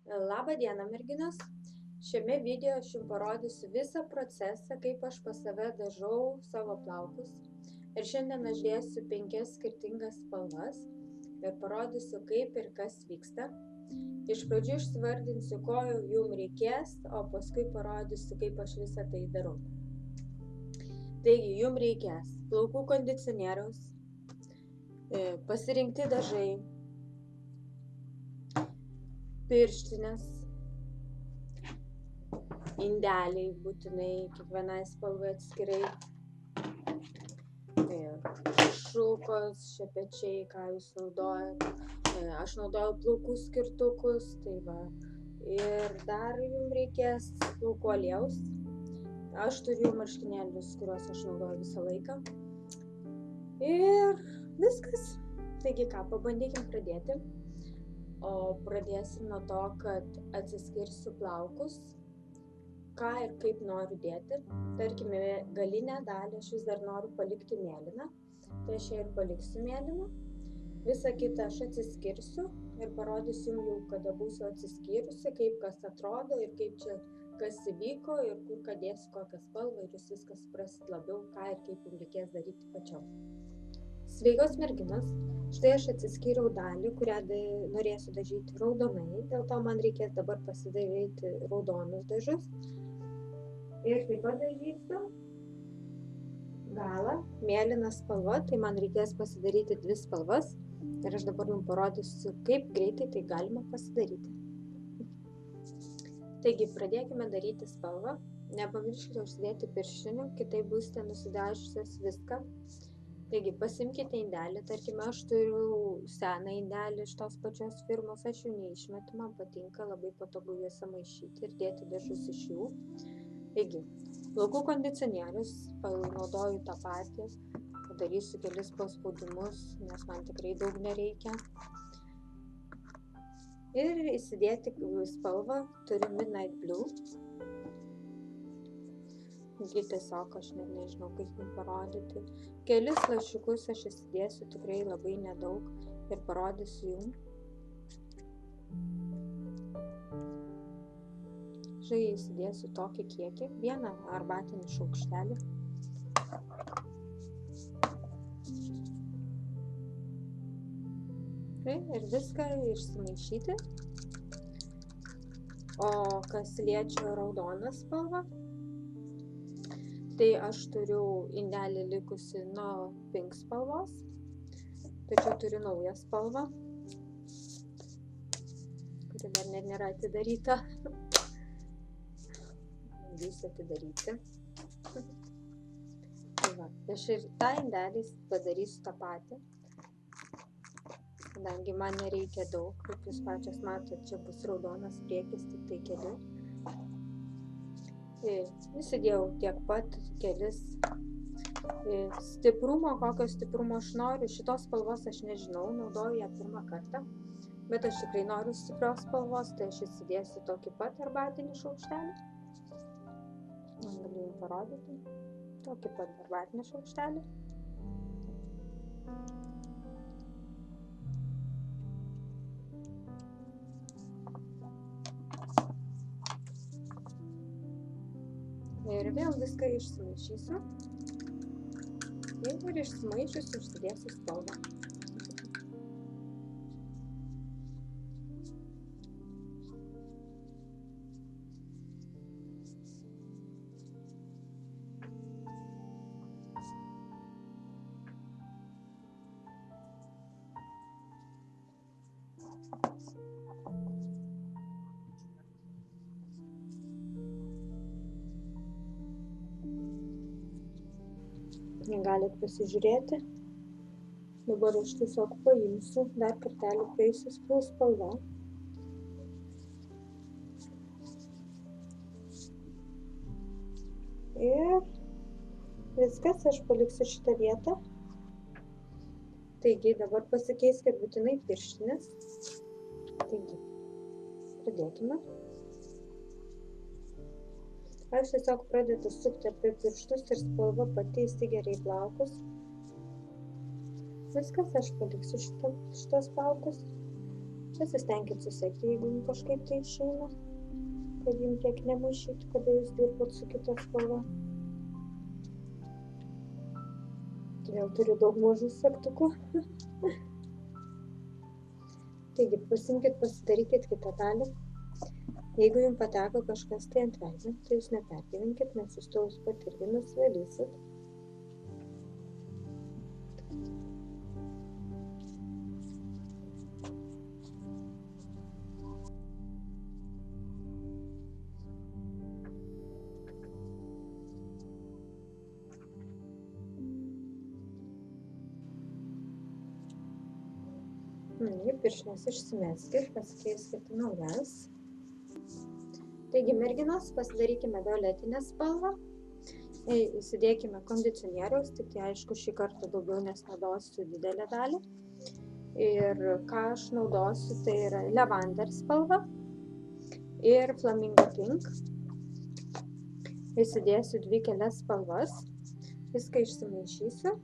Labą dieną, merginos. Šiame video aš jums parodysiu visą procesą, kaip aš pas save dažau savo plaukus. Ir šiandien aš dėsiu 5 skirtingas spalvas ir parodysiu, kaip ir kas vyksta. Iš pradžių išsivardinsiu, ko jums reikės, o paskui parodysiu, kaip aš visą tai darau. Taigi, jums reikės plaukų kondicionieriaus, pasirinkti dažai, pirštinės, indeliai būtinai, kiekvienai spalvai atskirai, šukos, šepečiai, ką jūs naudojat. Aš naudoju plaukų skirtukus, tai va. Ir dar jums reikės plaukų aliejaus. Aš turiu marškinėlius, kuriuos aš naudoju visą laiką. Ir viskas. Taigi ką, pabandykim pradėti. O pradėsim nuo to, kad atsiskirsiu plaukus, ką ir kaip noriu dėti. Tarkime, galinę dalį aš vis dar noriu palikti mėlyną, tai aš ją ir paliksiu mėlyną. Visą kitą aš atsiskirsiu ir parodysiu jums jau, kada būsiu atsiskyrusi, kaip kas atrodo ir kaip čia kas įvyko ir kur ką dėsiu, kokią spalvą ir jūs viską suprasit labiau, ką ir kaip jums reikės daryti pačiom. Sveikos merginos, štai aš atsiskyriau dalį, kurią norėsiu dažyti raudonai, dėl to man reikės dabar pasidaryti raudonus dažus. Ir taip pat dažysiu galą mėlyną spalvą, tai man reikės pasidaryti 2 spalvas ir aš dabar jums parodysiu, kaip greitai tai galima pasidaryti. Taigi, pradėkime daryti spalvą. Nepamirškite užsidėti pirštinių, kitaip būsite nusidažiusios viską. Taigi, pasimkite indelį, tarkime, aš turiu seną indelį iš tos pačios firmos, aš jų neišmetu, man patinka, labai patogu juose maišyti ir dėti dažus iš jų. Taigi, plaukų kondicionierius, naudoju tą patį, padarysiu kelis paspaudimus, nes man tikrai daug nereikia. Ir įsidėti spalvą, turiu Midnight Blue. Tiesiog aš net nežinau, kaip jums parodyti. Kelis lašiukus aš įsidėsiu tikrai labai nedaug ir parodysiu jums. Štai įsidėsiu tokį kiekį, 1 arbatinį šaukštelį. Ir viską išsimaišyti. O kas liečia raudoną spalvą, tai aš turiu indelį likusi nuo pink spalvos, tačiau turiu naują spalvą, kuri dar net nėra atidaryta. Bandysiu atidaryti. Tai va, aš ir tą indelį padarysiu tą patį, kadangi man nereikia daug, kaip jūs pačios matot, čia bus raudonas priekis, tik tai keli. Įsidėjau tiek pat kelis stiprumo, kokio stiprumo aš noriu. Šitos spalvos aš nežinau, naudoju ją pirmą kartą, bet aš tikrai noriu stiprios spalvos, tai aš įsidėsiu tokį pat arbatinį šaukštelį. Galiu jums parodyti. Tokį pat arbatinį šaukštelį. Ir vėl viską išsimaišysiu. Ir išsimaišiusi užsidėsiu spalvą. Galit pasižiūrėti. Dabar aš tiesiog paimsiu, dar kartelį praeisiu spalvą. Ir viskas, aš paliksiu šitą vietą. Taigi, dabar pasikeiskit būtinai pirštinės. Taigi, pradėkime. Aš tiesiog pradedu sukti apie pirštus ir spalva pati įsigeria į plaukus. Viskas, aš paliksiu šitos plaukus. Pasistenkit susekti, jeigu jums kažkaip tai išeina, kad jums tiek nemaišytų, kada jūs dirbot su kita spalva. Vėl turiu daug mažų segtukų. Taigi, pasidarykit kitą dalį. Jeigu jums pateko kažkas tai ant veido, tai jūs nepergyvenkit, nes jūs to pat irgi nusivalysit. Pirštines išsimeskit, pasikeiskit naujas. Taigi, merginos, pasidarykime violetinę spalvą. Įsidėkime kondicionieriaus, tik tai aišku šį kartą daugiau, nes naudosiu didelę dalį. Ir ką aš naudosiu, tai yra lavender spalva ir flamingo pink. Įsidėsiu 2 kelias spalvas, viską išsimaišysiu.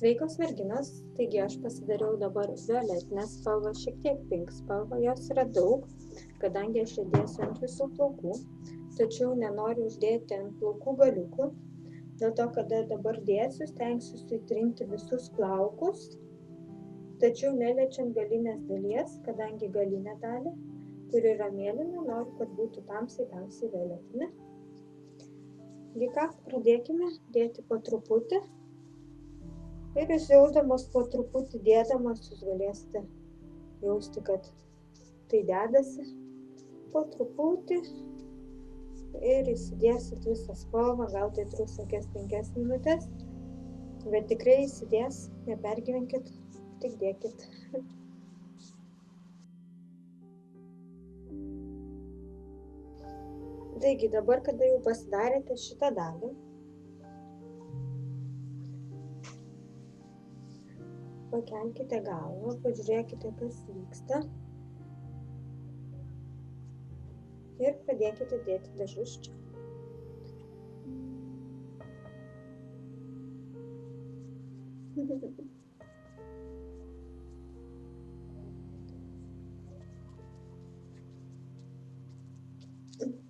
Sveikos merginos, taigi aš pasidariau dabar violetinę spalvą, šiek tiek pink spalvą, jos yra daug, kadangi aš įdėsiu ant visų plaukų, tačiau nenoriu uždėti ant plaukų galiukų, dėl to, kada dabar dėsiu, stengsiuosi įtrinti visus plaukus, tačiau neliečiant galinės dalies, kadangi galinė dalį, kuri yra mėlyna, noriu, kad būtų tamsiai violetinė. Taigi ką, pradėkime dėti po truputį. Ir jūs jausdamas po truputį dėdamas, jūs galėsite jausti, kad tai dedasi po truputį ir įsidėsit visą spalvą, gal tai truks kokias 5 minutės, bet tikrai įsidės, nepergyvenkit, tik dėkit. Taigi dabar, kada jau pasidarėte šitą dalį, pakelkite galvą, pažiūrėkite, kas vyksta ir pradėkite dėti dažus čia.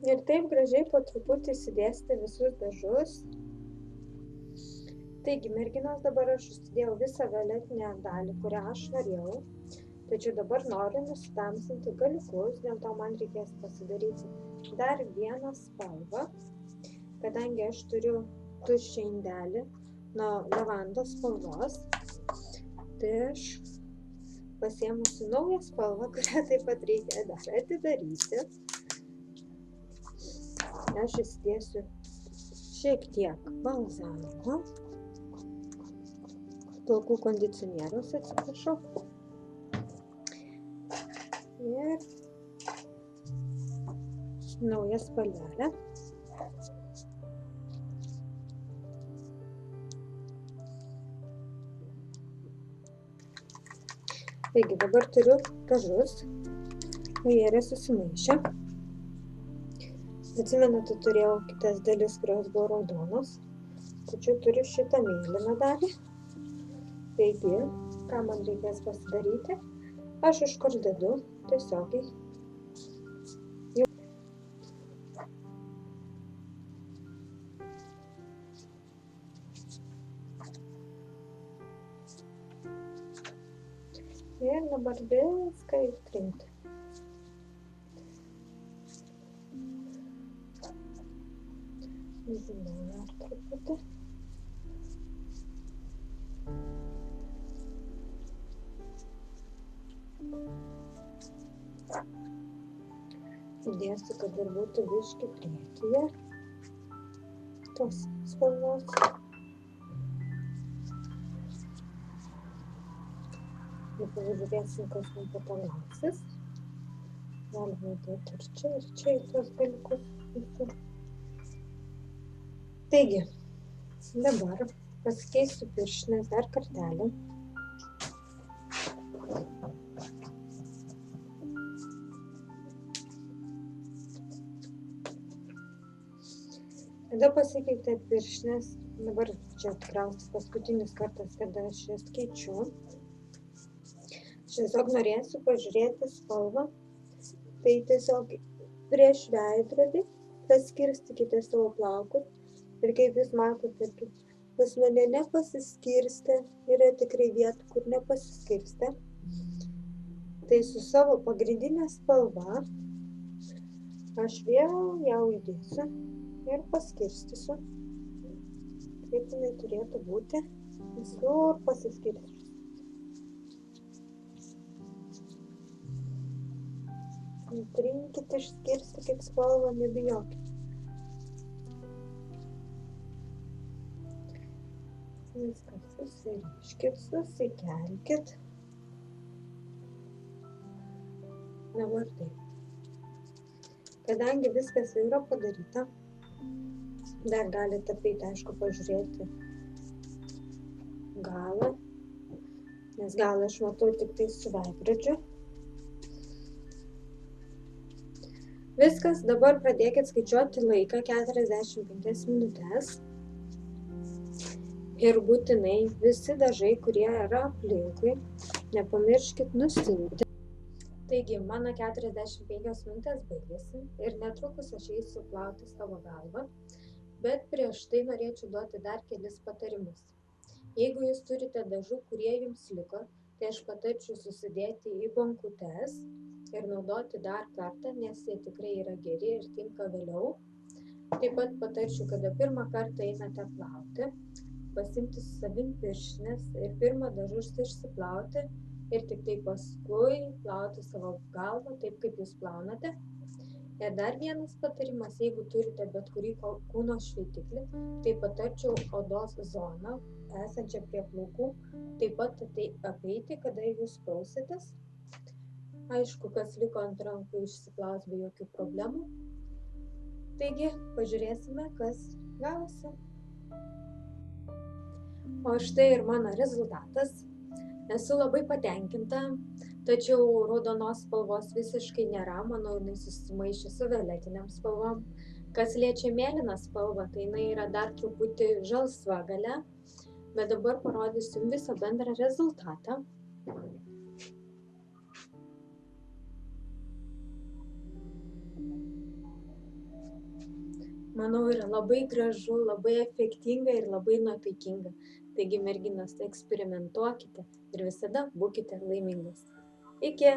Ir taip gražiai po truputį įsidėsite visus dažus. Taigi, merginos, dabar aš užsidėjau visą violetinę dalį, kurią aš norėjau, tačiau dabar noriu nusitamsinti galiukus, dėl to man reikės pasidaryti dar vieną spalvą, kadangi aš turiu tuščią indelį nuo lavandos spalvos, tai aš pasiėmusiu naują spalvą, kurią taip pat reikia dar atidaryti. Aš įsidėsiu šiek tiek balzamo, plaukų kondicionieriaus, atsiprašau. Ir naują spalvelę. Taigi dabar turiu dažus, jie yra susimaišę. Atsimenate, turėjau kitas dalis, kurios buvo raudonos, tačiau turiu šitą mėlyną dalį. Taigi, ką man reikės pasidaryti, aš iškart dedu tiesiogiai. Ir dabar viską įtrinti. Žinau, truputį. Įdėsiu, kad dar būtų biškį priekyje tos spalvos. Ir pažiūrėsim, kas man patogausis. Galime dėti ir čia į tos galiukus visur. Taigi, dabar pasikeisiu pirštines dar kartelį. Kada pasikeitė pirštines, dabar čia tikriausiai paskutinis kartas, kada aš jas keičiu. Tiesiog norėsiu pažiūrėti spalvą. Tai tiesiog prieš veidrodį paskirstykite savo plaukus. Ir kaip jūs matote, pas mane nepasiskirstė, yra tikrai vietų, kur nepasiskirstė. Tai su savo pagrindinė spalva aš vėl ją įdėsiu ir paskirstysiu. Kaip jinai turėtų būti, visur pasiskirstysiu. Nutrinkit, išskirstykit spalvą, nebijokit. Viskas susiriškit, susikelkit. Dabar taip. Kadangi viskas jau yra padaryta, dar galite apeiti, aišku, pažiūrėti galą, nes galą aš matau tik tai su veidrodžiu. Viskas, dabar pradėkit skaičiuoti laiką 45 minutes. Ir būtinai visi dažai, kurie yra aplinkui, nepamirškit nusiimti. Taigi, mano 45 minutės baigėsi ir netrukus aš eisiu plauti savo galvą, bet prieš tai norėčiau duoti dar kelis patarimus. Jeigu jūs turite dažų, kurie jums liko, tai aš patarčiau susidėti į bonkutes ir naudoti dar kartą, nes jie tikrai yra geri ir tinka vėliau. Taip pat patarčiau, kada pirmą kartą einate plauti, pasiimti su savim pirštines ir pirmą dažus išsiplauti ir tik tai paskui plauti savo galvą taip, kaip jūs plaunate. Ir dar vienas patarimas, jeigu turite bet kurį kūno šveitiklį, tai patarčiau odos zoną esančią prie plaukų, taip pat apeiti, kada jūs prausitės. Aišku, kas liko ant rankų išsiplaus be jokių problemų. Taigi, pažiūrėsime, kas gavosi. O štai ir mano rezultatas. Esu labai patenkinta, tačiau raudonos spalvos visiškai nėra, manau, jinai susimaišė su violetiniam spalvom. Kas liečia mėlyną spalvą, tai jinai yra dar truputį žalsva gale, bet dabar parodysiu visą bendrą rezultatą. Manau, yra labai gražu, labai efektinga ir labai nuotaikinga. Taigi, merginos, eksperimentuokite ir visada būkite laimingos. Iki!